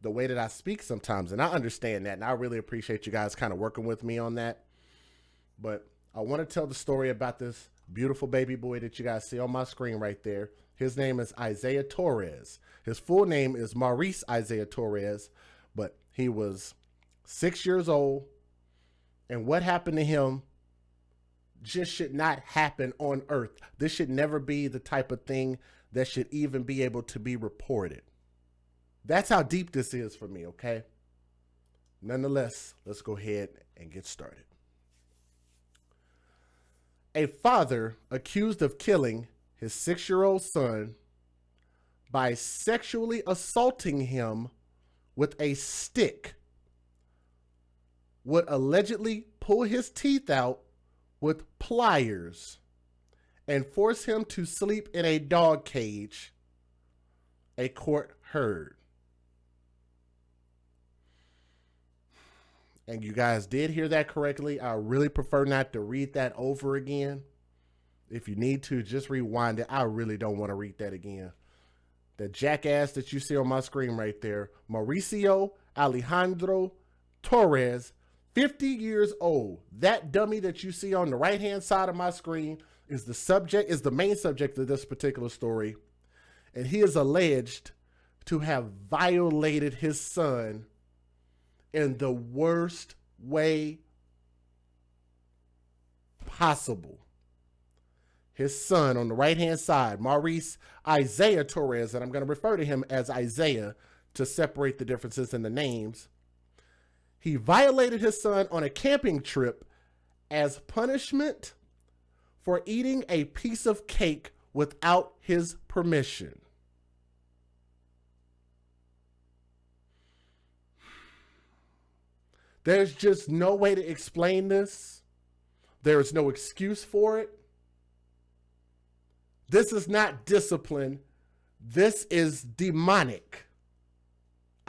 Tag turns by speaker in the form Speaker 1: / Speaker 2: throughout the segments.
Speaker 1: the way that I speak sometimes. And I understand that. And I really appreciate you guys kind of working with me on that. But I want to tell the story about this beautiful baby boy that you guys see on my screen right there. His name is Isaiah Torres. His full name is Mauricio Isaiah Torres, but he was 6 years old. And what happened to him just should not happen on earth. This should never be the type of thing that should even be able to be reported. That's how deep this is for me, okay? Nonetheless, let's go ahead and get started. A father accused of killing his 6-year-old son by sexually assaulting him with a stick would allegedly pull his teeth out with pliers and force him to sleep in a dog cage, a court heard. And you guys did hear that correctly. I really prefer not to read that over again. If you need to, just rewind it. I really don't want to read that again. The jackass that you see on my screen right there, Mauricio Alejandro Torres, 50 years old. That dummy that you see on the right-hand side of my screen is the main subject of this particular story. And he is alleged to have violated his son in the worst way possible. His son on the right-hand side, Mauricio Isaiah Torres, and I'm going to refer to him as Isaiah to separate the differences in the names. He violated his son on a camping trip as punishment for eating a piece of cake without his permission. There's just no way to explain this. There is no excuse for it. This is not discipline. This is demonic.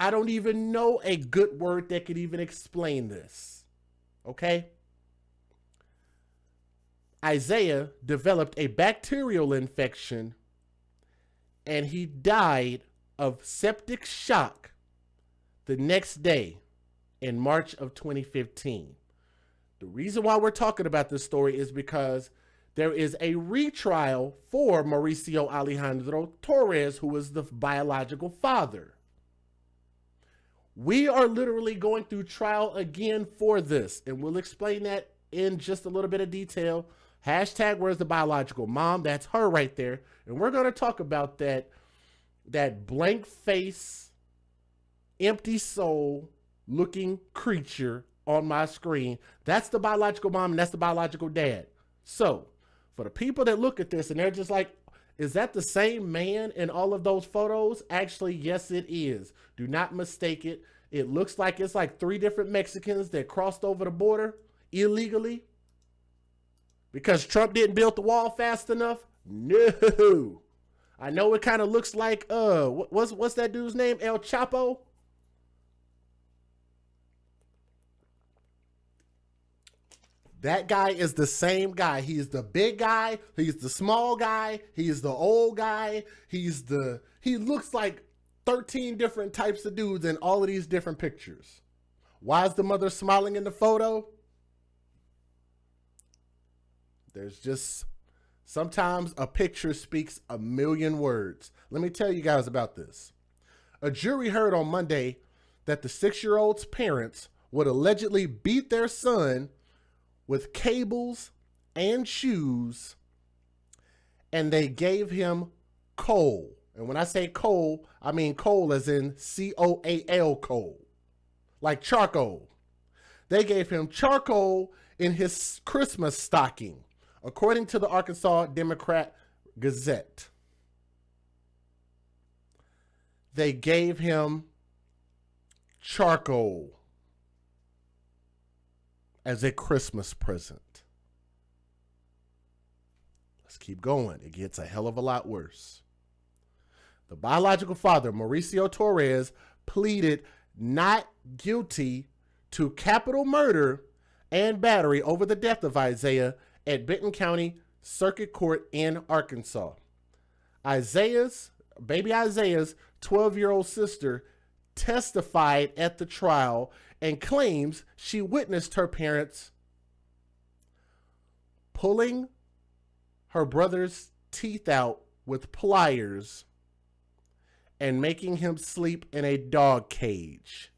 Speaker 1: I don't even know a good word that could even explain this. Okay? Isaiah developed a bacterial infection and he died of septic shock the next day in March of 2015. The reason why we're talking about this story is because there is a retrial for Mauricio Alejandro Torres, who is the biological father. We are literally going through trial again for this, and we'll explain that in just a little bit of detail. Hashtag where's the biological mom? That's her right there. And we're going to talk about that blank face, empty soul looking creature on my screen. That's the biological mom and that's the biological dad. So for the people that look at this and they're just like, is that the same man in all of those photos? Actually, yes, it is. Do not mistake it. It looks like it's like 3 different Mexicans that crossed over the border illegally because Trump didn't build the wall fast enough. No. I know it kind of looks like, what's that dude's name? El Chapo? That guy is the same guy. He's the big guy. He's the small guy. He's the old guy. He looks like 13 different types of dudes in all of these different pictures. Why is the mother smiling in the photo? There's just, sometimes a picture speaks a million words. Let me tell you guys about this. A jury heard on Monday that the 6-year-old's parents would allegedly beat their son with cables and shoes, and they gave him coal. And when I say coal, I mean coal as in C-O-A-L coal, like charcoal. They gave him charcoal in his Christmas stocking, according to the Arkansas Democrat-Gazette. They gave him charcoal as a Christmas present. Let's keep going. It gets a hell of a lot worse. The biological father, Mauricio Torres, pleaded not guilty to capital murder and battery over the death of Isaiah at Benton County Circuit Court in Arkansas. Baby Isaiah's 12-year-old sister testified at the trial and claims she witnessed her parents pulling her brother's teeth out with pliers and making him sleep in a dog cage.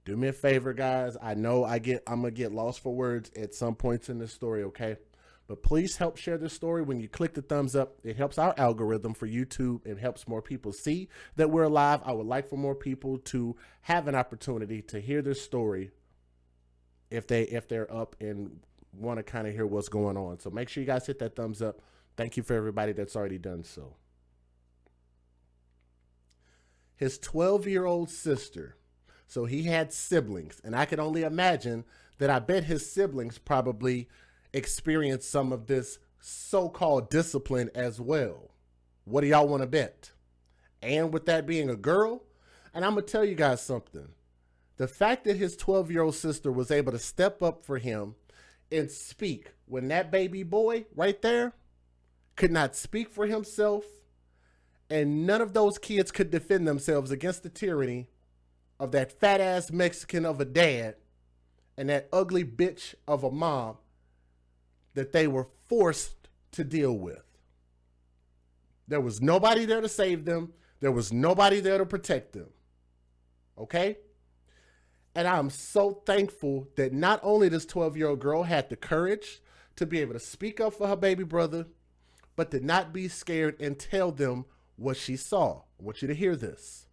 Speaker 1: Do me a favor, guys. I know I'm gonna get lost for words at some points in this story, okay? But please help share this story. When you click the thumbs up, it helps our algorithm for YouTube. It helps more people see that we're alive. I would like for more people to have an opportunity to hear this story if they're up and want to kind of hear what's going on. So make sure you guys hit that thumbs up. Thank you for everybody that's already done so. His 12-year-old sister. So he had siblings, and I can only imagine that I bet his siblings probably experienced some of this so-called discipline as well. What do y'all want to bet? And with that being a girl, and I'm going to tell you guys something. The fact that his 12-year-old sister was able to step up for him and speak when that baby boy right there could not speak for himself, and none of those kids could defend themselves against the tyranny of that fat ass Mexican of a dad and that ugly bitch of a mom that they were forced to deal with. There was nobody there to save them. There was nobody there to protect them. Okay? And I'm so thankful that not only this 12-year-old girl had the courage to be able to speak up for her baby brother, but to not be scared and tell them what she saw. I want you to hear this.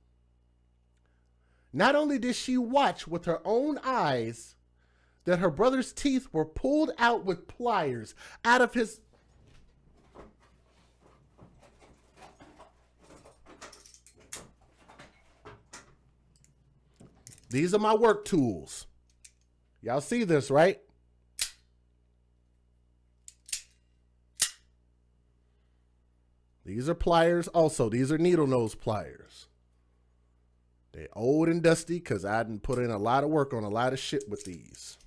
Speaker 1: Not only did she watch with her own eyes that her brother's teeth were pulled out with pliers out of his... These are my work tools. Y'all see this, right? These are pliers also. These are needle nose pliers. They're old and dusty because I didn't put in a lot of work on a lot of shit with these.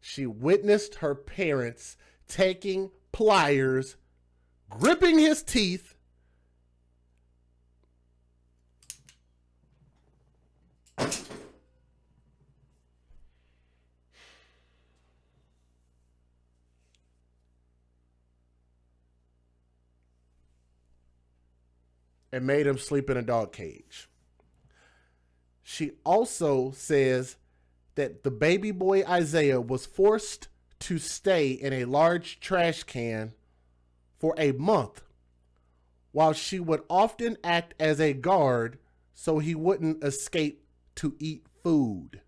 Speaker 1: She witnessed her parents taking pliers, gripping his teeth, and made him sleep in a dog cage. She also says that the baby boy Isaiah was forced to stay in a large trash can for a month, while she would often act as a guard so he wouldn't escape to eat food.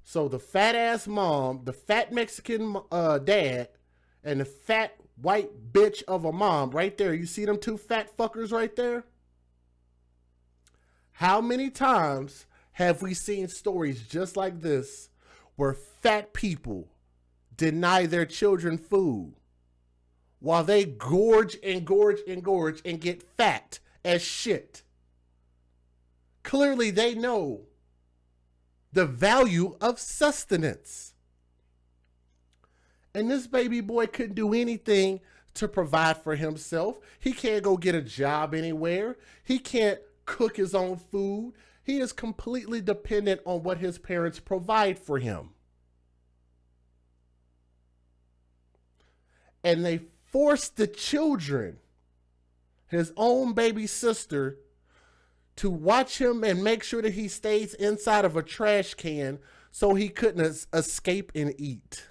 Speaker 1: So the fat ass mom, the fat Mexican dad, and the fat white bitch of a mom right there. You see them two fat fuckers right there? How many times have we seen stories just like this where fat people deny their children food while they gorge and gorge and gorge and get fat as shit? Clearly they know the value of sustenance. And this baby boy couldn't do anything to provide for himself. He can't go get a job anywhere. He can't cook his own food. He is completely dependent on what his parents provide for him. And they forced the children, his own baby sister, to watch him and make sure that he stays inside of a trash can so he couldn't escape and eat.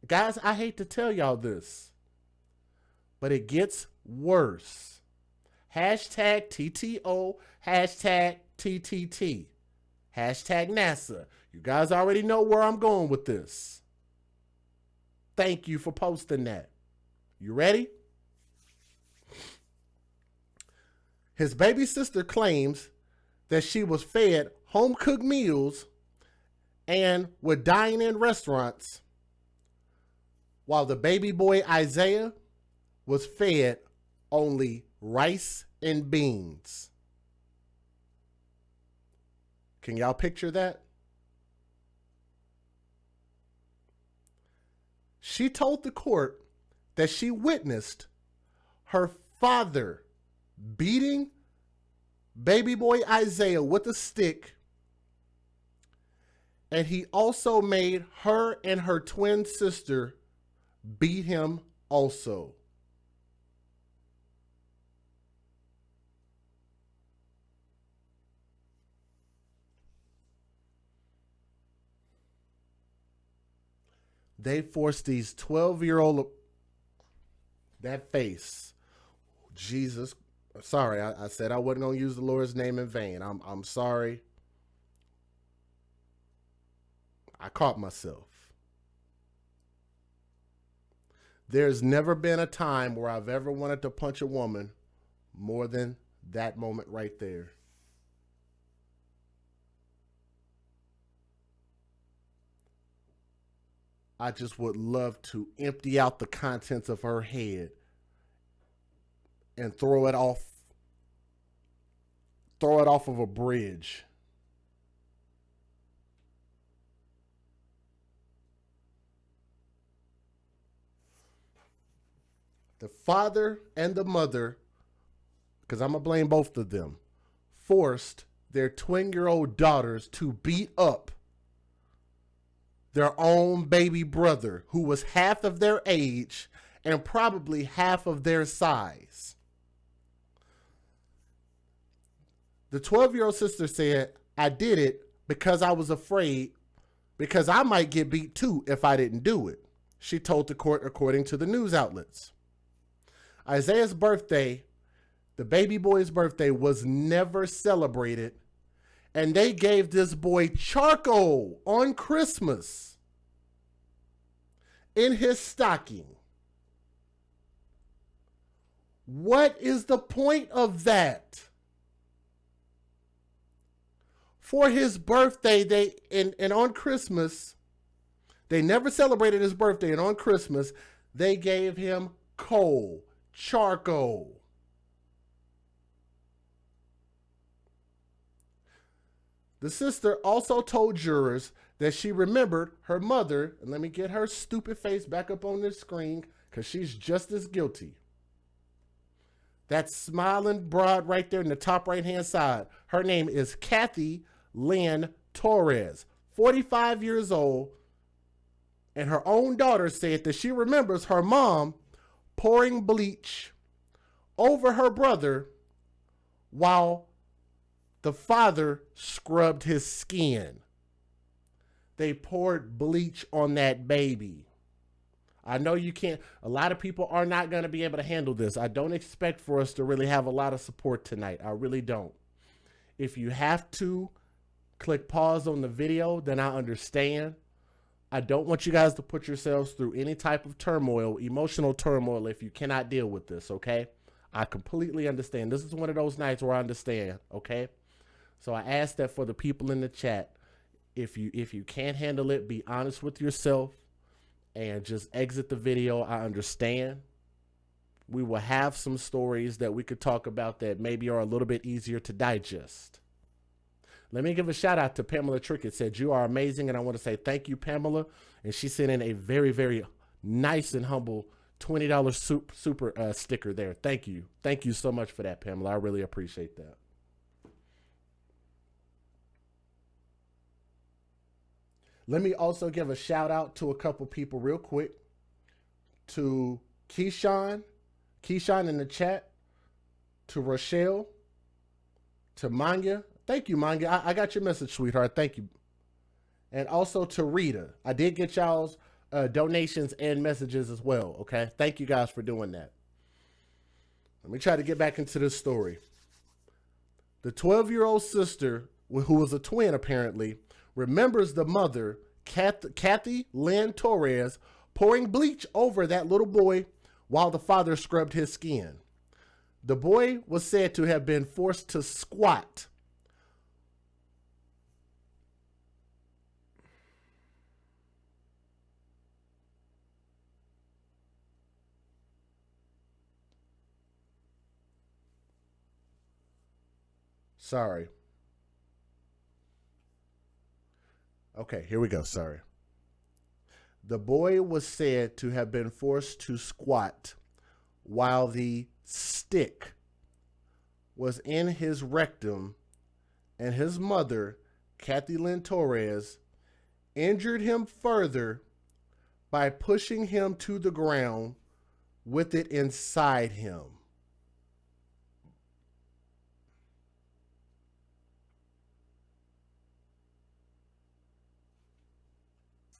Speaker 1: Guys, I hate to tell y'all this, but it gets worse. Hashtag TTO, hashtag TTT, hashtag NASA. You guys already know where I'm going with this. Thank you for posting that. You ready? His baby sister claims that she was fed home-cooked meals and would dine in restaurants, while the baby boy Isaiah was fed only rice and beans. Can y'all picture that? She told the court that she witnessed her father beating baby boy Isaiah with a stick, and he also made her and her twin sister beat him also. They forced these 12-year-old, that face, Jesus, sorry, I said I wasn't going to use the Lord's name in vain. I'm sorry. I caught myself. There's never been a time where I've ever wanted to punch a woman more than that moment right there. I just would love to empty out the contents of her head and throw it off of a bridge. The father and the mother, because I'm going to blame both of them, forced their twin-year-old daughters to beat up their own baby brother, who was half of their age and probably half of their size. The 12-year-old sister said, I did it because I was afraid, because I might get beat too if I didn't do it, she told the court, according to the news outlets. Isaiah's birthday, the baby boy's birthday, was never celebrated, and they gave this boy charcoal on Christmas in his stocking. What is the point of that? For his birthday, and on Christmas, they never celebrated his birthday, and on Christmas, they gave him coal, charcoal. The sister also told jurors that she remembered her mother, and let me get her stupid face back up on this screen because she's just as guilty. That smiling broad right there in the top right-hand side, her name is Kathy Lynn Torres, 45 years old, and her own daughter said that she remembers her mom pouring bleach over her brother while the father scrubbed his skin. They poured bleach on that baby. I know you can't, a lot of people are not going to be able to handle this. I don't expect for us to really have a lot of support tonight. I really don't. If you have to click pause on the video, then I understand. I don't want you guys to put yourselves through any type of turmoil, emotional turmoil, if you cannot deal with this, okay? I completely understand. This is one of those nights where I understand, okay? So I ask that for the people in the chat, if you can't handle it, be honest with yourself and just exit the video. I understand. We will have some stories that we could talk about that maybe are a little bit easier to digest. Let me give a shout out to Pamela Trickett. Said, you are amazing, and I want to say thank you, Pamela. And she sent in a very, very nice and humble $20 super sticker there. Thank you. Thank you so much for that, Pamela. I really appreciate that. Let me also give a shout out to a couple people real quick. To Keyshawn in the chat. To Rochelle. To Manya. Thank you, Manya. I got your message, sweetheart. Thank you. And also to Rita. I did get y'all's donations and messages as well, okay? Thank you guys for doing that. Let me try to get back into this story. The 12-year-old sister, who was a twin apparently, remembers the mother, Kathy Lynn Torres, pouring bleach over that little boy while the father scrubbed his skin. The boy was said to have been forced to squat. Sorry. Okay, here we go. Sorry. The boy was said to have been forced to squat while the stick was in his rectum, and his mother, Kathy Lynn Torres, injured him further by pushing him to the ground with it inside him.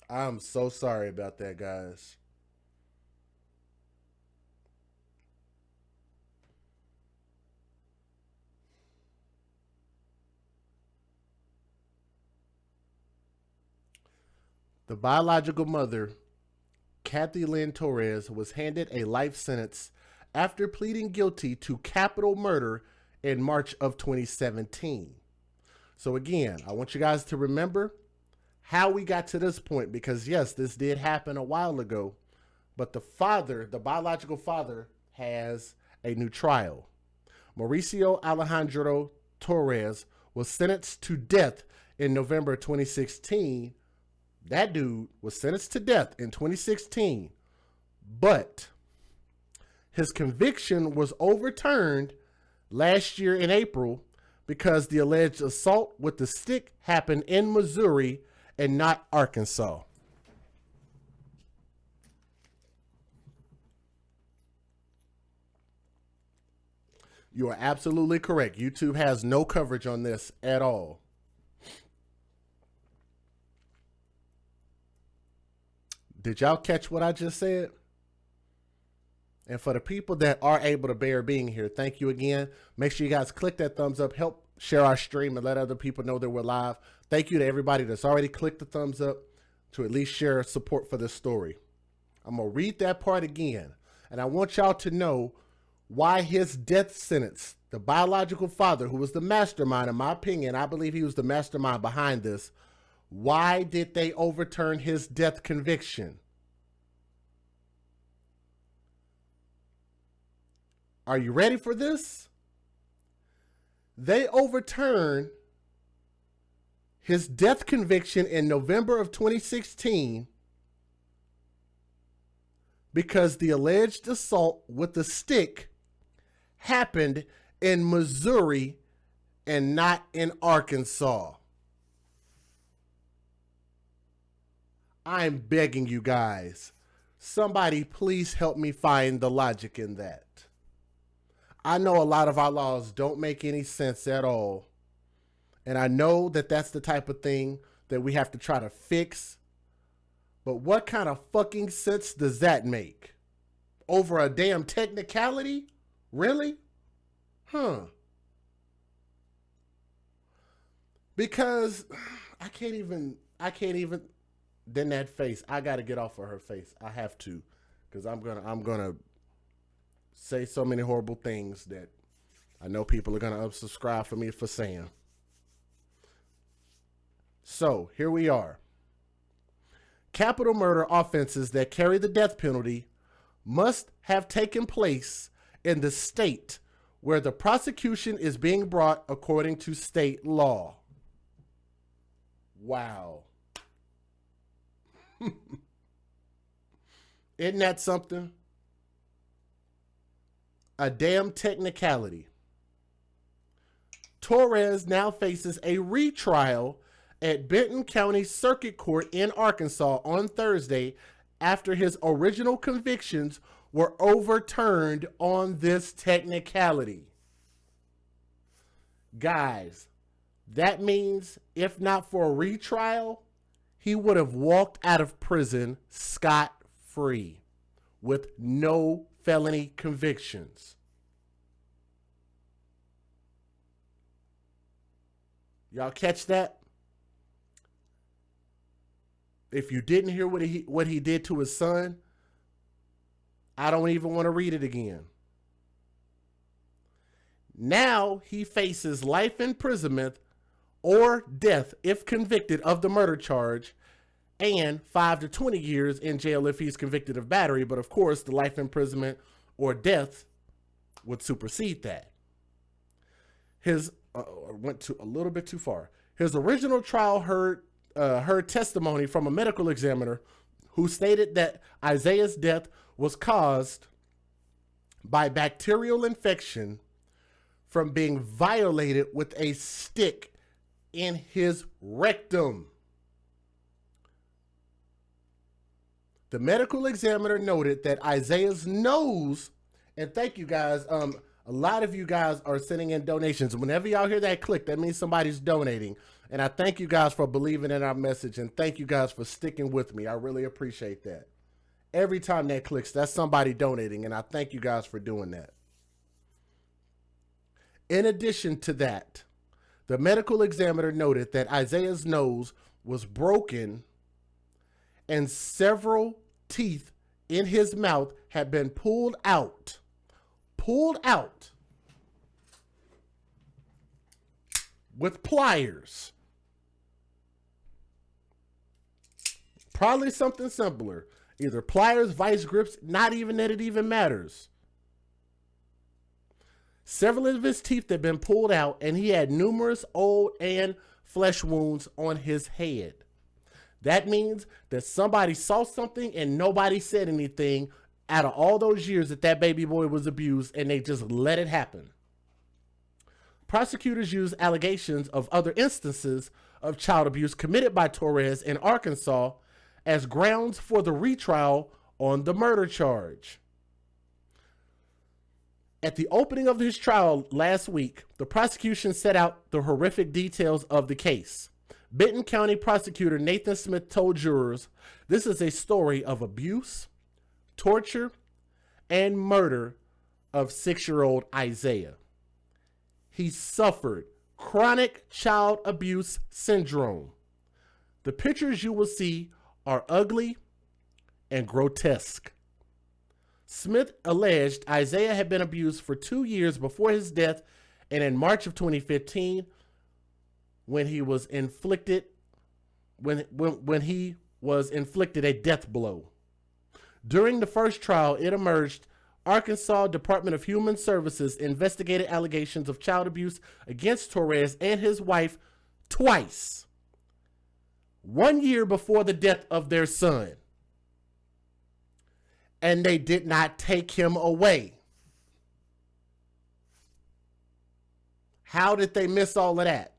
Speaker 1: I'm so sorry about that, guys. The biological mother, Kathy Lynn Torres, was handed a life sentence after pleading guilty to capital murder in March of 2017. So again, I want you guys to remember how we got to this point, because yes, this did happen a while ago, but the father, the biological father, has a new trial. Mauricio Alejandro Torres was sentenced to death in November 2016. That dude was sentenced to death in 2016, but his conviction was overturned last year in April because the alleged assault with the stick happened in Missouri and not Arkansas. You are absolutely correct. YouTube has no coverage on this at all. Did y'all catch what I just said? And for the people that are able to bear being here, thank you again. Make sure you guys click that thumbs up. Help share our stream and let other people know that we're live. Thank you to everybody that's already clicked the thumbs up to at least share support for this story. I'm going to read that part again. And I want y'all to know why his death sentence, the biological father, who was the mastermind, in my opinion, I believe he was the mastermind behind this. Why did they overturn his death conviction? Are you ready for this? They overturned his death conviction in November of 2016 because the alleged assault with the stick happened in Missouri and not in Arkansas. I'm begging you guys, somebody please help me find the logic in that. I know a lot of our laws don't make any sense at all. And I know that that's the type of thing that we have to try to fix. But what kind of fucking sense does that make? Over a damn technicality? Really? Huh. Because I can't even, then that face, I got to get off of her face. I have to, because I'm going to say so many horrible things that I know people are going to unsubscribe for me for saying. So here we are. Capital murder offenses that carry the death penalty must have taken place in the state where the prosecution is being brought according to state law. Wow. Isn't that something? A damn technicality. Torres now faces a retrial at Benton County Circuit Court in Arkansas on Thursday after his original convictions were overturned on this technicality. Guys, that means if not for a retrial, he would have walked out of prison scot-free with no felony convictions. Y'all catch that? If you didn't hear what he did to his son, I don't even want to read it again. Now he faces life imprisonment or death if convicted of the murder charge, and 5 to 20 years in jail if he's convicted of battery. But of course, the life imprisonment or death would supersede that. His went to a little bit too far. His original trial heard testimony from a medical examiner who stated that Isaiah's death was caused by bacterial infection from being violated with a stick in his rectum. The medical examiner noted that Isaiah's nose, and thank you guys, a lot of you guys are sending in donations. Whenever y'all hear that click, that means somebody's donating. And I thank you guys for believing in our message, and thank you guys for sticking with me. I really appreciate that. Every time that clicks, that's somebody donating, and I thank you guys for doing that. In addition to that, the medical examiner noted that Isaiah's nose was broken and several teeth in his mouth had been pulled out with pliers. Probably something simpler. Either pliers, vice grips, not even that it even matters. Several of his teeth had been pulled out, and he had numerous old and flesh wounds on his head. That means that somebody saw something and nobody said anything out of all those years that that baby boy was abused, and they just let it happen. Prosecutors used allegations of other instances of child abuse committed by Torres in Arkansas as grounds for the retrial on the murder charge. At the opening of his trial last week, the prosecution set out the horrific details of the case. Benton County Prosecutor Nathan Smith told jurors, "This is a story of abuse, torture, and murder of 6-year-old Isaiah. He suffered chronic child abuse syndrome. The pictures you will see are ugly and grotesque." Smith alleged Isaiah had been abused for 2 years before his death, and in March of 2015, when he was inflicted a death blow. During the first trial, it emerged Arkansas Department of Human Services investigated allegations of child abuse against Torres and his wife twice, 1 year before the death of their son. And they did not take him away. How did they miss all of that?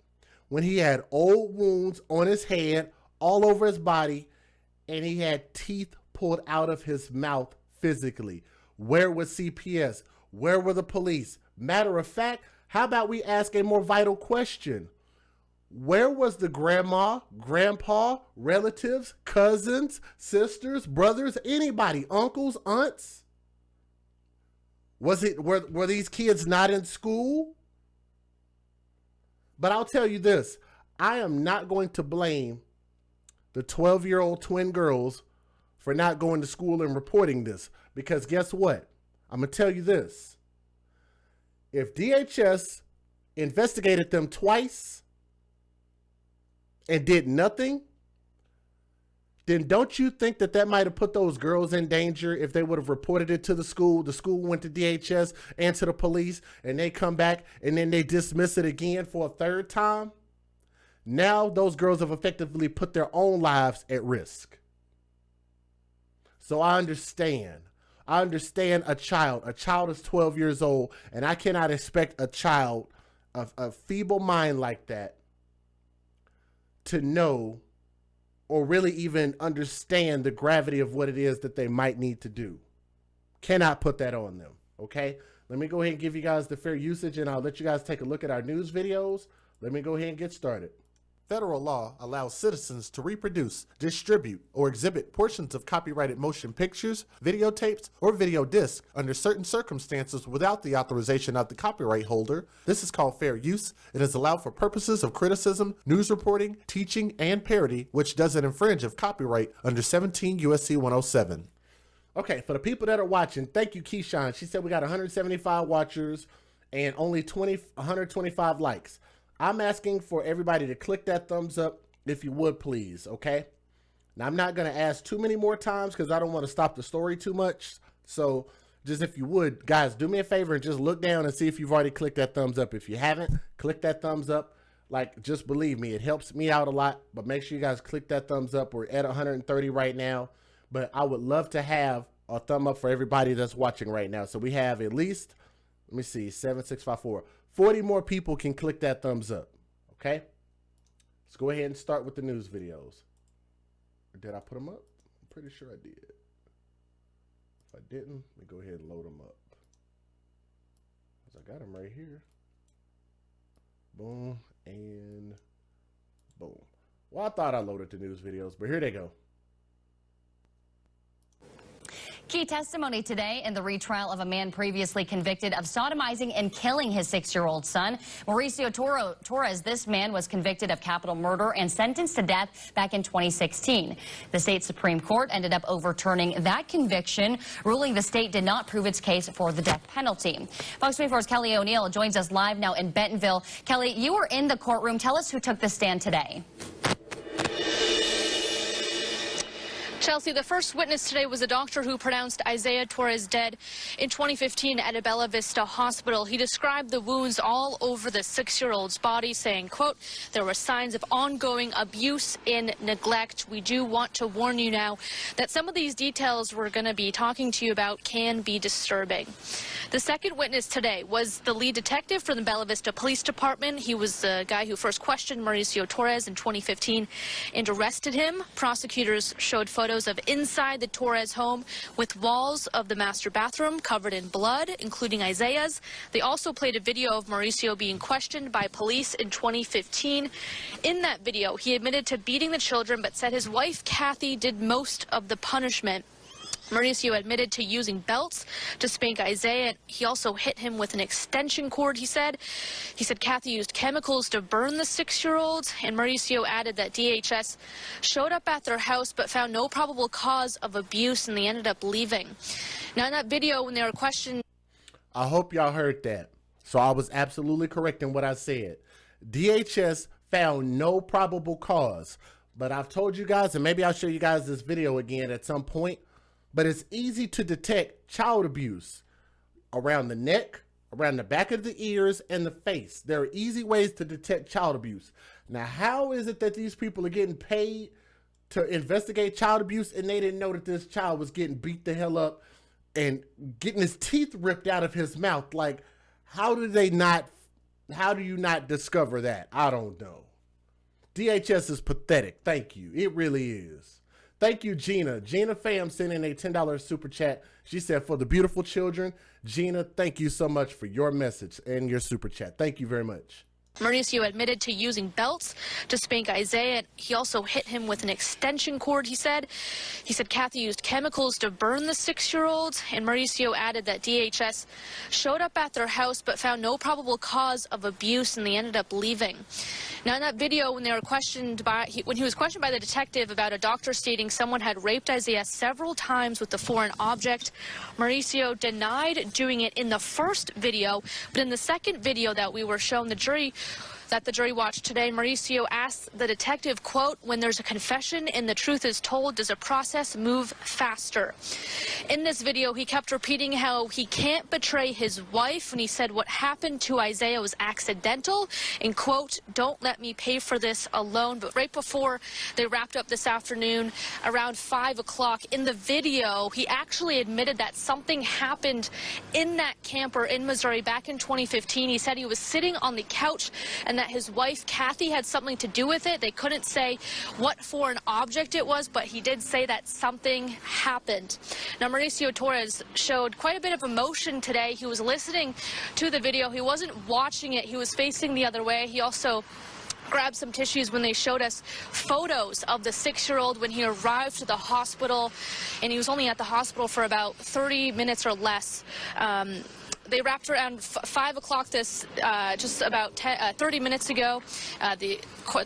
Speaker 1: When he had old wounds on his head, all over his body, and he had teeth pulled out of his mouth physically. Where was CPS? Where were the police? Matter of fact, how about we ask a more vital question? Where was the grandma, grandpa, relatives, cousins, sisters, brothers, anybody, uncles, aunts? Were these kids not in school? But I'll tell you this, I am not going to blame the 12-year-old twin girls for not going to school and reporting this, because guess what? I'm going to tell you this. If DHS investigated them twice and did nothing, then don't you think that that might have put those girls in danger if they would have reported it to the school went to DHS and to the police, and they come back and then they dismiss it again for a third time? Now those girls have effectively put their own lives at risk. So I understand. I understand a child. A child is 12 years old, and I cannot expect a child of a feeble mind like that to know or really even understand the gravity of what it is that they might need to do. Cannot put that on them, okay? Let me go ahead and give you guys the fair usage, and I'll let you guys take a look at our news videos. Let me go ahead and get started. Federal law allows citizens to reproduce, distribute, or exhibit portions of copyrighted motion pictures, videotapes, or video discs under certain circumstances without the authorization of the copyright holder. This is called fair use. It is allowed for purposes of criticism, news reporting, teaching, and parody, which doesn't infringe of copyright under 17 U.S.C. 107. Okay, for the people that are watching, thank you, Keyshawn. She said we got 175 watchers and only 125 likes. I'm asking for everybody to click that thumbs up if you would, please, okay? Now, I'm not going to ask too many more times because I don't want to stop the story too much. So just if you would, guys, do me a favor and just look down and see if you've already clicked that thumbs up. If you haven't, click that thumbs up. Like, just believe me, it helps me out a lot. But make sure you guys click that thumbs up. We're at 130 right now. But I would love to have a thumb up for everybody that's watching right now. So we have at least, let me see, 7654. 40 more people can click that thumbs up. Okay? Let's go ahead and start with the news videos. Or did I put them up? I'm pretty sure I did. If I didn't, let me go ahead and load them up. Because I got them right here. Boom and boom. Well, I thought I loaded the news videos, but here they go.
Speaker 2: Key testimony today in the retrial of a man previously convicted of sodomizing and killing his 6-year-old son. Mauricio Torres, this man was convicted of capital murder and sentenced to death back in 2016. The state Supreme Court ended up overturning that conviction, ruling the state did not prove its case for the death penalty. Fox 24's Kelly O'Neill joins us live now in Bentonville. Kelly, you were in the courtroom. Tell us who took the stand today.
Speaker 3: Chelsea, the first witness today was a doctor who pronounced Isaiah Torres dead in 2015 at a Bella Vista hospital. He described the wounds all over the 6-year-old's body, saying, quote, there were signs of ongoing abuse and neglect. We do want to warn you now that some of these details we're going to be talking to you about can be disturbing. The second witness today was the lead detective from the Bella Vista Police Department. He was the guy who first questioned Mauricio Torres in 2015 and arrested him. Prosecutors showed photos of inside the Torres home with walls of the master bathroom covered in blood, including Isaiah's. They also played a video of Mauricio being questioned by police in 2015. In that video, he admitted to beating the children, but said his wife, Kathy, did most of the punishment. Mauricio admitted to using belts to spank Isaiah. He also hit him with an extension cord, he said. He said Kathy used chemicals to burn the 6-year-old, and Mauricio added that DHS showed up at their house but found no probable cause of abuse, and they ended up leaving. Now, in that video, when they were questioned...
Speaker 1: I hope y'all heard that. So I was absolutely correct in what I said. DHS found no probable cause. But I've told you guys, and maybe I'll show you guys this video again at some point, but it's easy to detect child abuse around the neck, around the back of the ears, and the face. There are easy ways to detect child abuse. Now, how is it that these people are getting paid to investigate child abuse and they didn't know that this child was getting beat the hell up and getting his teeth ripped out of his mouth? Like, how do you not discover that? I don't know. DHS is pathetic. Thank you. It really is. Thank you, Gina. Gina Pham sent in a $10 super chat. She said, for the beautiful children. Gina, thank you so much for your message and your super chat. Thank you very much.
Speaker 3: Mauricio admitted to using belts to spank Isaiah. He also hit him with an extension cord, he said. He said Kathy used chemicals to burn the 6-year-old, and Mauricio added that DHS showed up at their house but found no probable cause of abuse, and they ended up leaving. Now, in that video, when he was questioned by the detective about a doctor stating someone had raped Isaiah several times with a foreign object, Mauricio denied doing it in the first video, but in the second video that we were shown the jury watched today, Mauricio asked the detective, quote, when there's a confession and the truth is told, does a process move faster? In this video, he kept repeating how he can't betray his wife, and he said what happened to Isaiah was accidental, and, quote, don't let me pay for this alone. But right before they wrapped up this afternoon, around 5 o'clock, in the video, he actually admitted that something happened in that camper in Missouri back in 2015. He said he was sitting on the couch and that his wife, Kathy, had something to do with it. They couldn't say what foreign object it was, but he did say that something happened. Now, Mauricio Torres showed quite a bit of emotion today. He was listening to the video. He wasn't watching it. He was facing the other way. He also grabbed some tissues when they showed us photos of the 6-year-old when he arrived to the hospital, and he was only at the hospital for about 30 minutes or less. They wrapped around 5 o'clock just about 30 minutes ago. The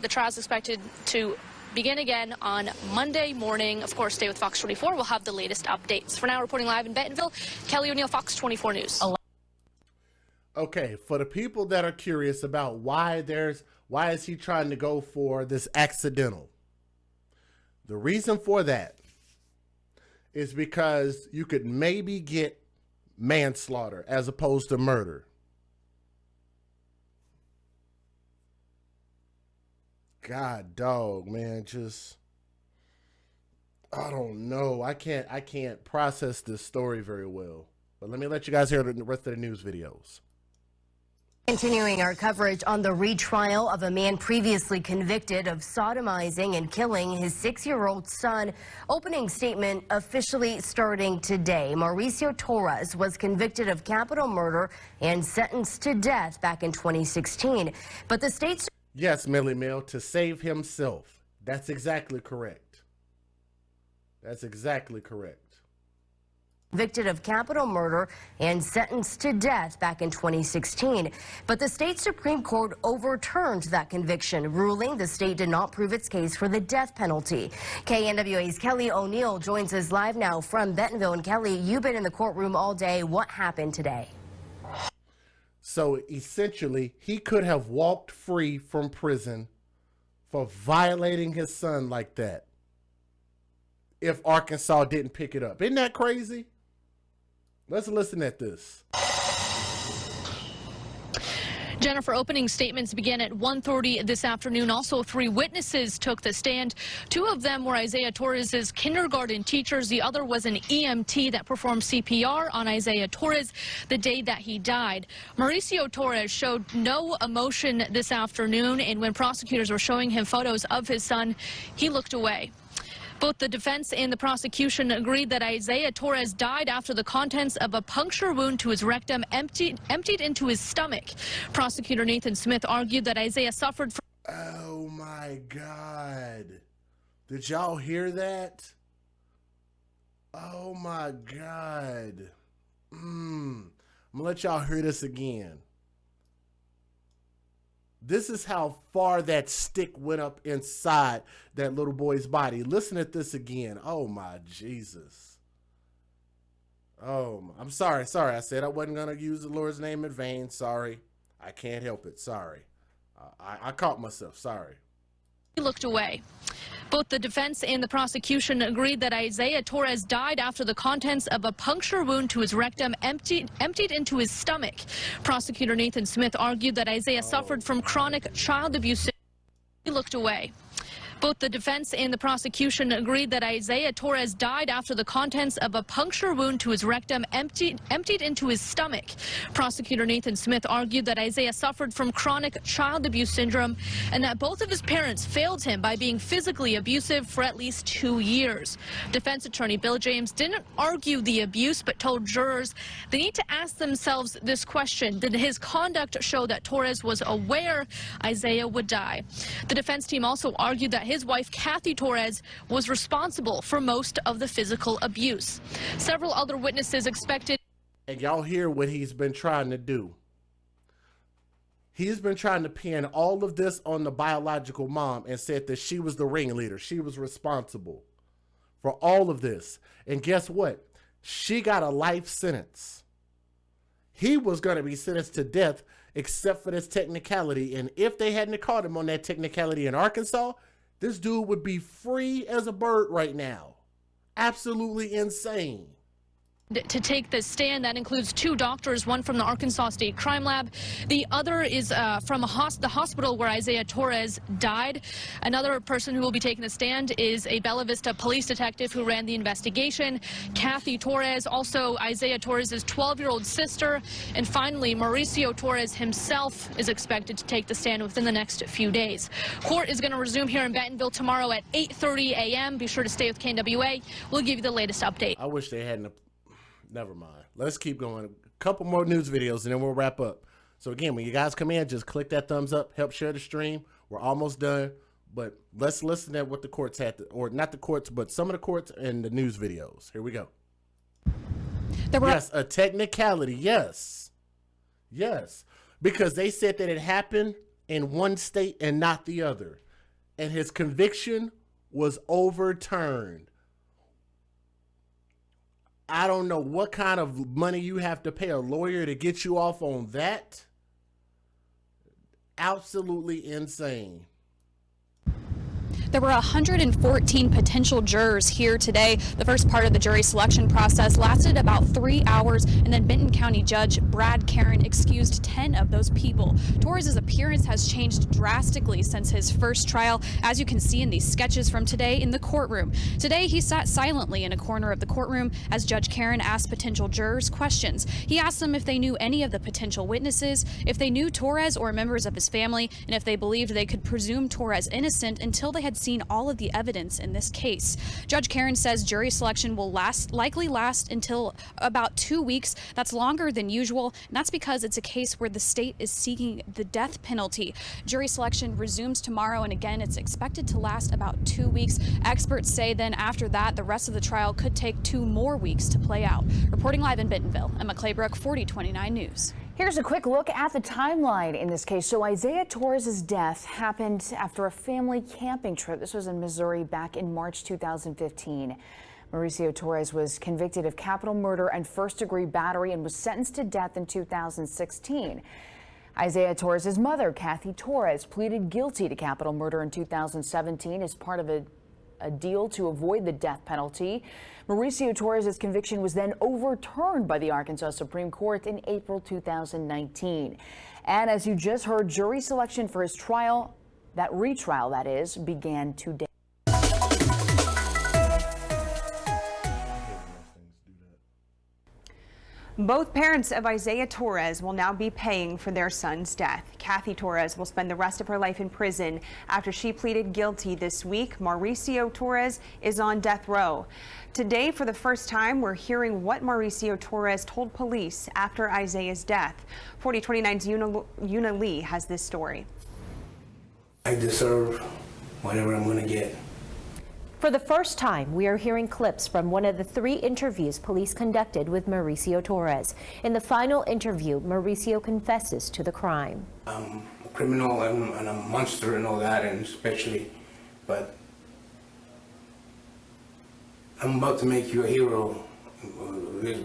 Speaker 3: trial is expected to begin again on Monday morning. Of course, stay with Fox 24. We'll have the latest updates. For now, reporting live in Bentonville, Kelly O'Neill, Fox 24 News.
Speaker 1: Okay, for the people that are curious about why is he trying to go for this accidental? The reason for that is because you could maybe get manslaughter as opposed to murder. God dog, man, just I don't know. I can't process this story very well. But let me let you guys hear the rest of the news videos.
Speaker 4: Continuing our coverage on the retrial of a man previously convicted of sodomizing and killing his 6-year-old son. Opening statement officially starting today. Mauricio Torres was convicted of capital murder and sentenced to death back in 2016. But the state's...
Speaker 1: Yes, Millie Mill, to save himself. That's exactly correct. That's exactly correct.
Speaker 4: Convicted of capital murder and sentenced to death back in 2016. But the state Supreme Court overturned that conviction, ruling the state did not prove its case for the death penalty. KNWA's Kelly O'Neill joins us live now from Bentonville. And Kelly, you've been in the courtroom all day. What happened today?
Speaker 1: So essentially, he could have walked free from prison for violating his son like that if Arkansas didn't pick it up. Isn't that crazy? Let's listen at this.
Speaker 3: Jennifer, opening statements began at 1:30 this afternoon. Also, 3 witnesses took the stand. 2 of them were Isaiah Torres' kindergarten teachers. The other was an EMT that performed CPR on Isaiah Torres the day that he died. Mauricio Torres showed no emotion this afternoon, and when prosecutors were showing him photos of his son, he looked away. Both the defense and the prosecution agreed that Isaiah Torres died after the contents of a puncture wound to his rectum emptied into his stomach. Prosecutor Nathan Smith argued that Isaiah suffered from...
Speaker 1: Oh my God. Did y'all hear that? Oh my God. I'm gonna let y'all hear this again. This is how far that stick went up inside that little boy's body. Listen at this again. Oh my Jesus. Oh, I'm sorry. I said I wasn't going to use the Lord's name in vain. Sorry. I can't help it. Sorry. I caught myself. Sorry.
Speaker 3: He looked away. Both the defense and the prosecution agreed that Isaiah Torres died after the contents of a puncture wound to his rectum emptied into his stomach. Prosecutor Nathan Smith argued that Isaiah suffered from chronic child abuse. He looked away. Both the defense and the prosecution agreed that Isaiah Torres died after the contents of a puncture wound to his rectum emptied into his stomach. Prosecutor Nathan Smith argued that Isaiah suffered from chronic child abuse syndrome and that both of his parents failed him by being physically abusive for at least 2 years. Defense attorney Bill James didn't argue the abuse, but told jurors they need to ask themselves this question: did his conduct show that Torres was aware Isaiah would die? The defense team also argued that his wife, Kathy Torres, was responsible for most of the physical abuse. Several other witnesses expected.
Speaker 1: And y'all hear what he's been trying to do. He's been trying to pin all of this on the biological mom and said that she was the ringleader. She was responsible for all of this. And guess what? She got a life sentence. He was going to be sentenced to death except for this technicality. And if they hadn't caught him on that technicality in Arkansas, this dude would be free as a bird right now. Absolutely insane.
Speaker 3: To take the stand. That includes 2 doctors, one from the Arkansas State Crime Lab. The other is from the hospital where Isaiah Torres died. Another person who will be taking the stand is a Bella Vista police detective who ran the investigation, Kathy Torres, also Isaiah Torres' 12-year-old sister, and finally Mauricio Torres himself is expected to take the stand within the next few days. Court is going to resume here in Bentonville tomorrow at 8:30 a.m. Be sure to stay with KNWA. We'll give you the latest update.
Speaker 1: I wish they hadn't. Never mind. Let's keep going. A couple more news videos and then we'll wrap up. So again, when you guys come in, just click that thumbs up, help share the stream. We're almost done, but let's listen at what the courts had to, or not the courts, but some of the courts and the news videos. Here we go. Yes, a technicality. Yes. Yes. Because they said that it happened in one state and not the other. And his conviction was overturned. I don't know what kind of money you have to pay a lawyer to get you off on that. Absolutely insane.
Speaker 5: There were 114 potential jurors here today. The first part of the jury selection process lasted about 3 hours, and then Benton County Judge Brad Karen excused 10 of those people. Torres' appearance has changed drastically since his first trial, as you can see in these sketches from today in the courtroom. Today, he sat silently in a corner of the courtroom as Judge Karen asked potential jurors questions. He asked them if they knew any of the potential witnesses, if they knew Torres or members of his family, and if they believed they could presume Torres innocent until they had seen all of the evidence in this case. Judge Karen says jury selection will likely last until about 2 weeks. That's longer than usual, and that's because it's a case where the state is seeking the death penalty. Jury selection resumes tomorrow, and again, it's expected to last about 2 weeks. Experts say then after that, the rest of the trial could take 2 more weeks to play out. Reporting live in Bentonville, Emma Claybrook, 4029 News.
Speaker 6: Here's a quick look at the timeline in this case. So Isaiah Torres' death happened after a family camping trip. This was in Missouri back in March 2015. Mauricio Torres was convicted of capital murder and first-degree battery and was sentenced to death in 2016. Isaiah Torres' mother, Kathy Torres, pleaded guilty to capital murder in 2017 as part of a deal to avoid the death penalty. Mauricio Torres' conviction was then overturned by the Arkansas Supreme Court in April 2019. And as you just heard, jury selection for his trial, that retrial that is, began today.
Speaker 7: Both parents of Isaiah Torres will now be paying for their son's death. Kathy Torres will spend the rest of her life in prison after she pleaded guilty this week. Mauricio Torres is on death row. Today, for the first time, we're hearing what Mauricio Torres told police after Isaiah's death. 4029's Una Lee has this story.
Speaker 8: I deserve whatever I'm going to get.
Speaker 9: For the first time, we are hearing clips from one of the 3 interviews police conducted with Mauricio Torres. In the final interview, Mauricio confesses to the crime.
Speaker 8: I'm a criminal and a monster and all that, and especially, but I'm about to make you a hero,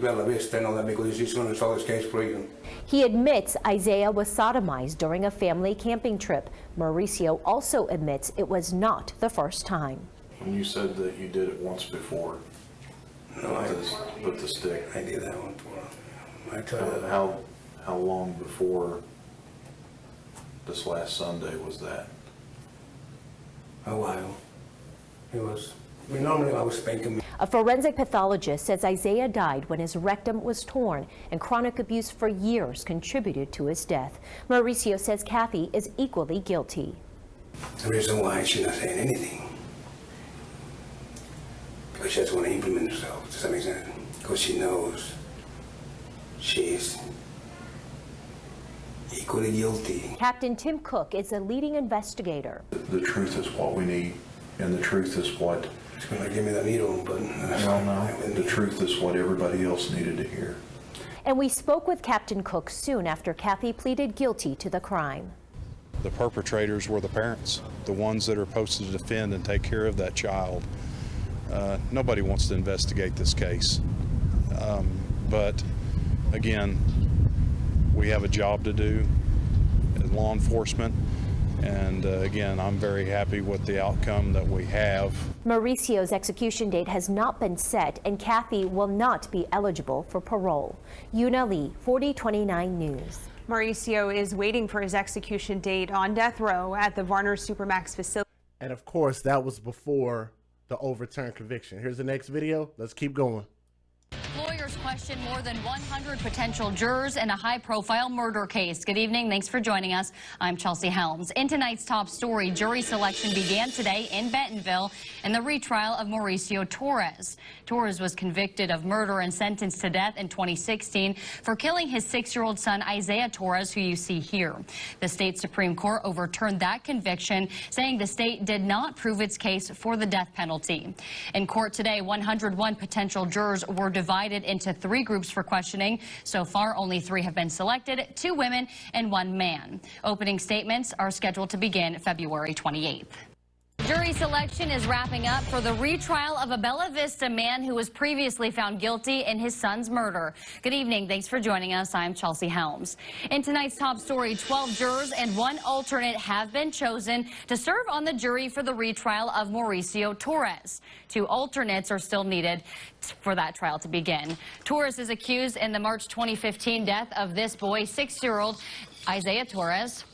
Speaker 8: Bella Vista and all that, because he's going to solve this case for you.
Speaker 9: He admits Isaiah was sodomized during a family camping trip. Mauricio also admits it was not the first time.
Speaker 10: And you said that you did it once before.
Speaker 8: No,
Speaker 10: with the stick.
Speaker 8: I did that one for. I tell you
Speaker 10: how long before this last Sunday was that?
Speaker 8: A while. It was. Normally I was spanking.
Speaker 9: A forensic pathologist says Isaiah died when his rectum was torn, and chronic abuse for years contributed to his death. Mauricio says Kathy is equally guilty.
Speaker 8: The reason why she's not saying anything, because she doesn't want to implement herself to some extent, because she knows she's equally guilty.
Speaker 9: Captain Tim Cook is a leading investigator.
Speaker 10: The truth is what we need, and the truth is what...
Speaker 8: She's going to give me the needle, but...
Speaker 10: No. The truth is what everybody else needed to hear.
Speaker 9: And we spoke with Captain Cook soon after Kathy pleaded guilty to the crime.
Speaker 11: The perpetrators were the parents, the ones that are supposed to defend and take care of that child. Nobody wants to investigate this case, but again, we have a job to do as law enforcement, and again, I'm very happy with the outcome that we have.
Speaker 9: Mauricio's execution date has not been set, and Kathy will not be eligible for parole. Una Lee, 4029 News.
Speaker 7: Mauricio is waiting for his execution date on death row at the Varner Supermax facility.
Speaker 1: And of course, that was before the overturned conviction. Here's the next video. Let's keep going.
Speaker 2: Lawyers question more than 100 potential jurors in a high-profile murder case. Good evening. Thanks for joining us. I'm Chelsea Helms. In tonight's top story, jury selection began today in Bentonville in the retrial of Mauricio Torres. Torres was convicted of murder and sentenced to death in 2016 for killing his 6-year-old son, Isaiah Torres, who you see here. The state Supreme Court overturned that conviction, saying the state did not prove its case for the death penalty. In court today, 101 potential jurors were divided into 3 groups for questioning. So far, only 3 have been selected, 2 women and 1 man. Opening statements are scheduled to begin February 28th. Jury selection is wrapping up for the retrial of a Bella Vista man who was previously found guilty in his son's murder. Good evening. Thanks for joining us. I'm Chelsea Helms. In tonight's top story, 12 jurors and 1 alternate have been chosen to serve on the jury for the retrial of Mauricio Torres. 2 alternates are still needed for that trial to begin. Torres is accused in the March 2015 death of this boy, 6-year-old Isaiah Torres.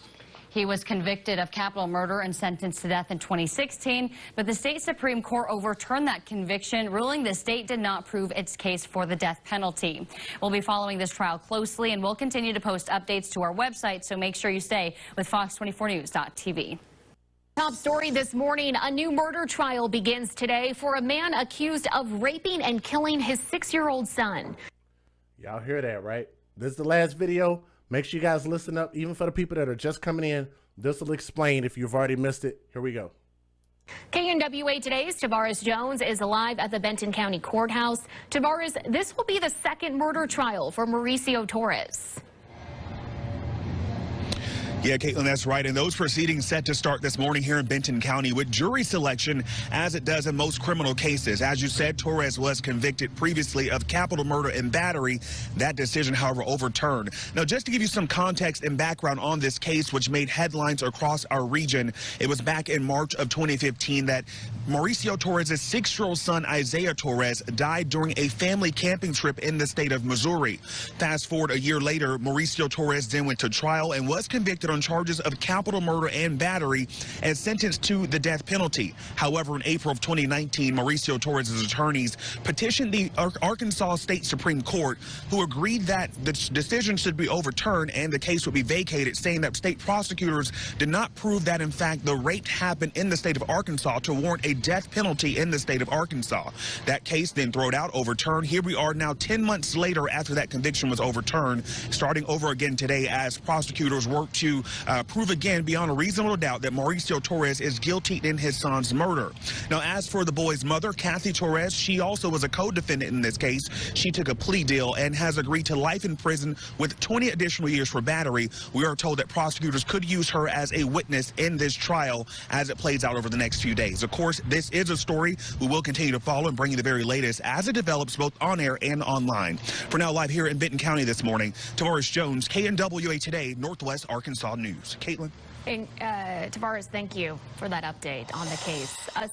Speaker 2: He was convicted of capital murder and sentenced to death in 2016, but the state Supreme Court overturned that conviction, ruling the state did not prove its case for the death penalty. We'll be following this trial closely, and we'll continue to post updates to our website, so make sure you stay with Fox24News.tv.
Speaker 12: Top story this morning, a new murder trial begins today for a man accused of raping and killing his 6-year-old son.
Speaker 1: Y'all hear that, right? This is the last video. Make sure you guys listen up, even for the people that are just coming in. This will explain if you've already missed it. Here we go.
Speaker 12: KNWA Today's Tavares Jones is live at the Benton County Courthouse. Tavares, this will be the second murder trial for Mauricio Torres.
Speaker 13: Yeah, Caitlin, that's right. And those proceedings set to start this morning here in Benton County with jury selection, as it does in most criminal cases. As you said, Torres was convicted previously of capital murder and battery. That decision, however, overturned. Now, just to give you some context and background on this case, which made headlines across our region, it was back in March of 2015 that Mauricio Torres' 6-year-old son, Isaiah Torres, died during a family camping trip in the state of Missouri. Fast forward a year later, Mauricio Torres then went to trial and was convicted on charges of capital murder and battery and sentenced to the death penalty. However, in April of 2019, Mauricio Torres' attorneys petitioned the Arkansas State Supreme Court, who agreed that the decision should be overturned and the case would be vacated, saying that state prosecutors did not prove that, in fact, the rape happened in the state of Arkansas to warrant a death penalty in the state of Arkansas. That case then thrown out, overturned. Here we are now 10 months later after that conviction was overturned, starting over again today as prosecutors work to prove again beyond a reasonable doubt that Mauricio Torres is guilty in his son's murder. Now, as for the boy's mother, Kathy Torres, she also was a co-defendant in this case. She took a plea deal and has agreed to life in prison with 20 additional years for battery. We are told that prosecutors could use her as a witness in this trial as it plays out over the next few days. Of course, this is a story we will continue to follow and bring you the very latest as it develops both on air and online. For now, live here in Benton County this morning, Tavares Jones, KNWA Today, Northwest Arkansas News. Caitlin?
Speaker 12: And, Tavares, thank you for that update on the case.
Speaker 1: Let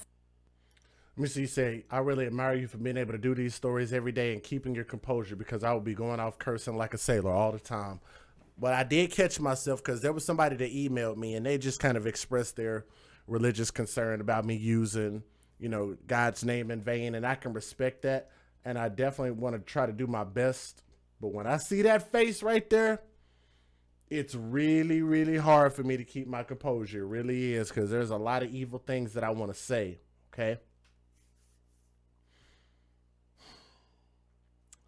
Speaker 1: me see, say, I really admire you for being able to do these stories every day and keeping your composure, because I would be going off cursing like a sailor all the time. But I did catch myself because there was somebody that emailed me and they just kind of expressed their religious concern about me using, you know, God's name in vain, and I can respect that. And I definitely want to try to do my best. But when I see that face right there, it's really, really hard for me to keep my composure. It really is, because there's a lot of evil things that I want to say, okay?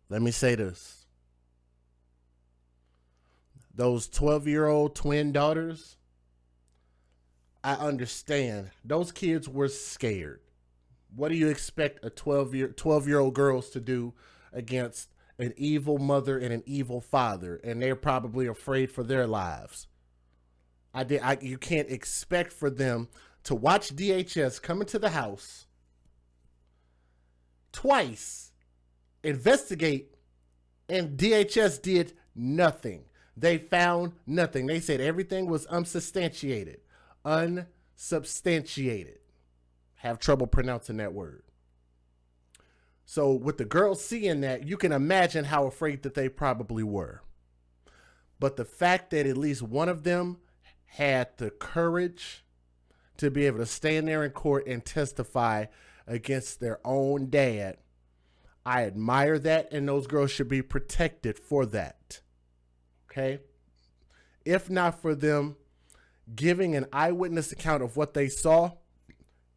Speaker 1: Let me say this. Those 12-year-old twin daughters, I understand. Those kids were scared. What do you expect a 12-year-old girls to do against an evil mother and an evil father? And they're probably afraid for their lives. You can't expect for them to watch DHS come into the house twice, investigate, and DHS did nothing. They found nothing. They said everything was unsubstantiated. Unsubstantiated. Have trouble pronouncing that word. So with the girls seeing that, you can imagine how afraid that they probably were. But the fact that at least one of them had the courage to be able to stand there in court and testify against their own dad, I admire that, and those girls should be protected for that. Okay? If not for them giving an eyewitness account of what they saw,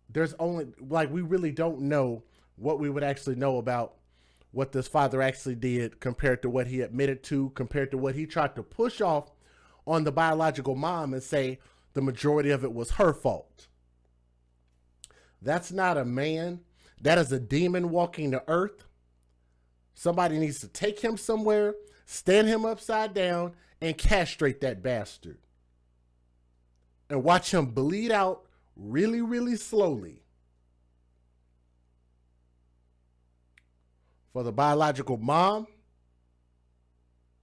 Speaker 1: there's only, like, we really don't know what we would actually know about what this father actually did compared to what he admitted to, compared to what he tried to push off on the biological mom and say the majority of it was her fault. That's not a man. That is a demon walking the earth. Somebody needs to take him somewhere, stand him upside down, and castrate that bastard. And watch him bleed out really, really slowly. For the biological mom,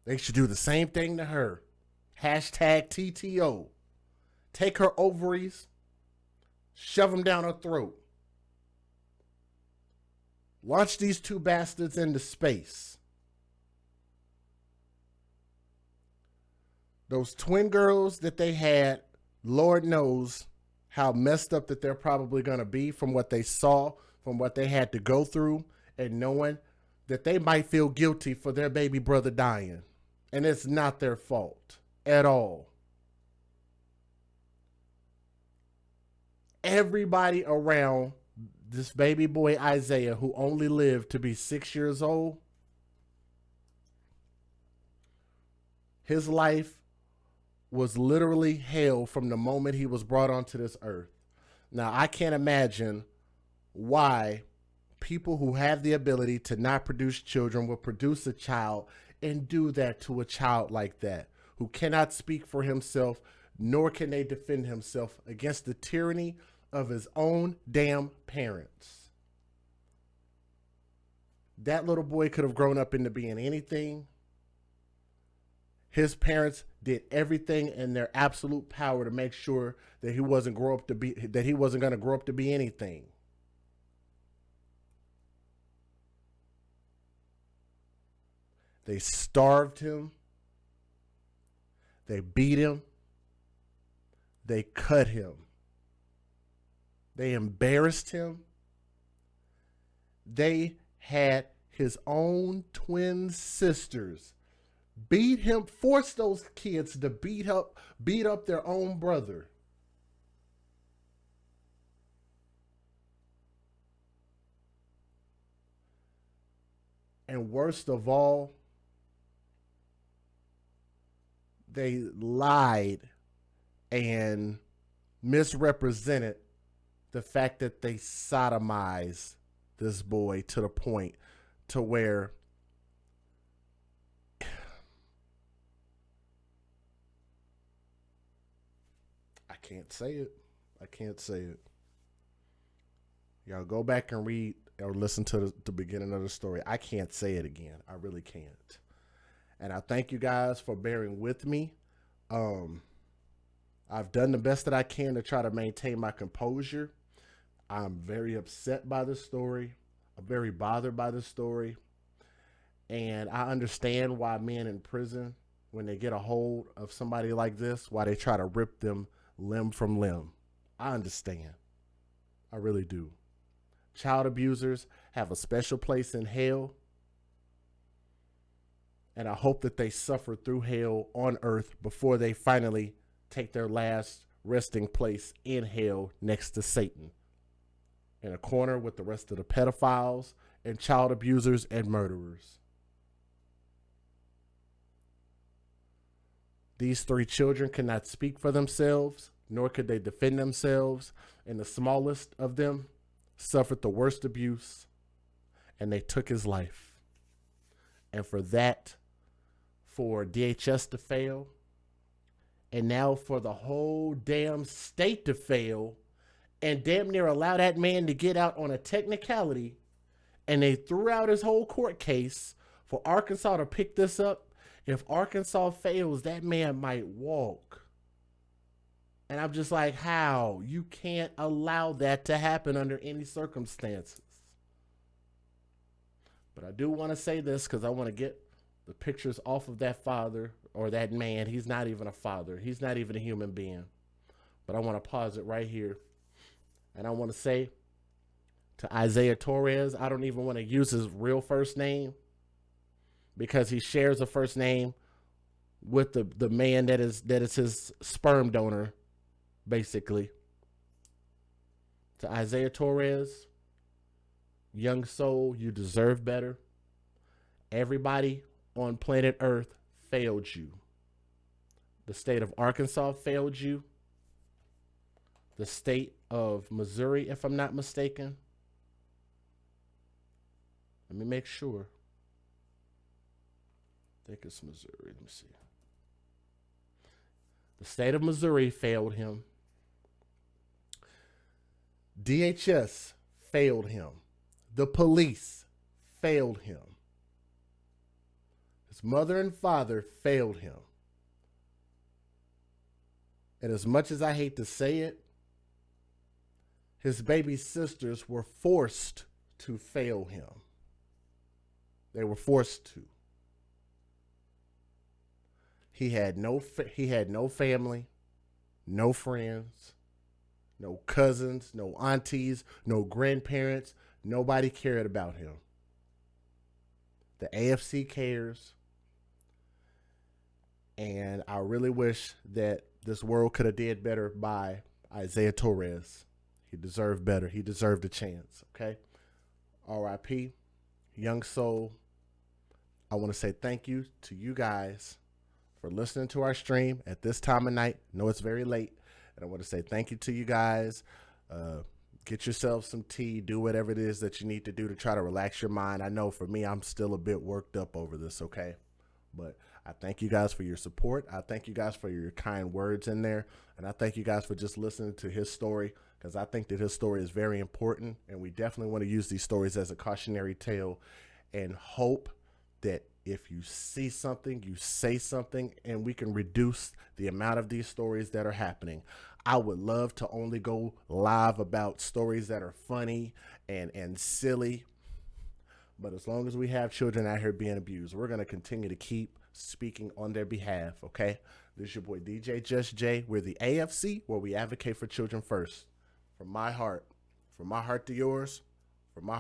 Speaker 1: they should do the same thing to her. Hashtag TTO. Take her ovaries, shove them down her throat. Launch these two bastards into space. Those twin girls that they had, Lord knows how messed up that they're probably going to be from what they saw, from what they had to go through, and knowing that they might feel guilty for their baby brother dying. And it's not their fault at all. Everybody around this baby boy Isaiah, who only lived to be 6 years old, his life was literally hell from the moment he was brought onto this earth. Now, I can't imagine why people who have the ability to not produce children will produce a child and do that to a child like that, who cannot speak for himself, nor can they defend himself against the tyranny of his own damn parents. That little boy could have grown up into being anything. His parents did everything in their absolute power to make sure that he wasn't going to grow up to be anything. They starved him. They beat him. They cut him. They embarrassed him. They had his own twin sisters beat him, forced those kids to beat up their own brother. And worst of all, they lied and misrepresented the fact that they sodomized this boy to the point to where I can't say it. I can't say it. Y'all go back and read or listen to the beginning of the story. I can't say it again. I really can't. And I thank you guys for bearing with me. I've done the best that I can to try to maintain my composure. I'm very upset by this story. I'm very bothered by this story. And I understand why men in prison, when they get a hold of somebody like this, why they try to rip them limb from limb. I understand. I really do. Child abusers have a special place in hell. And I hope that they suffer through hell on earth before they finally take their last resting place in hell next to Satan, in a corner with the rest of the pedophiles and child abusers and murderers. These three children cannot speak for themselves, nor could they defend themselves, and the smallest of them suffered the worst abuse, and they took his life. And for that, for DHS to fail, and now for the whole damn state to fail, and damn near allow that man to get out on a technicality, and they threw out his whole court case for Arkansas to pick this up. If Arkansas fails, that man might walk. And I'm just like, how? You can't allow that to happen under any circumstances. But I do want to say this because I want to get the pictures off of that father or that man. He's not even a father. He's not even a human being. But I want to pause it right here. And I want to say to Isaiah Torres, I don't even want to use his real first name because he shares a first name with the man that is his sperm donor, basically. To Isaiah Torres, young soul, you deserve better. Everybody on planet Earth failed you. The state of Arkansas failed you. The state of Missouri, if I'm not mistaken. Let me make sure. I think it's Missouri. Let me see. The state of Missouri failed him. DHS failed him. The police failed him. His mother and father failed him. And as much as I hate to say it, his baby sisters were forced to fail him. They were forced to. He had no family, no friends, no cousins, no aunties, no grandparents. Nobody cared about him. The AFC cares. And I really wish that this world could have did better by Isaiah Torres. He deserved better. He deserved a chance, okay? R.I.P. Young soul. I want to say thank you to you guys for listening to our stream at this time of night. I know it's very late. And I want to say thank you to you guys. Get yourself some tea. Do whatever it is that you need to do to try to relax your mind. I know for me, I'm still a bit worked up over this, okay? But I thank you guys for your support. I thank you guys for your kind words in there. And I thank you guys for just listening to his story, because I think that his story is very important. And we definitely want to use these stories as a cautionary tale and hope that if you see something, you say something, and we can reduce the amount of these stories that are happening. I would love to only go live about stories that are funny and silly. But as long as we have children out here being abused, we're going to continue to keep speaking on their behalf, okay? This is your boy, DJ Just J. We're the AFC, where we advocate for children first. From my heart to yours, from my heart.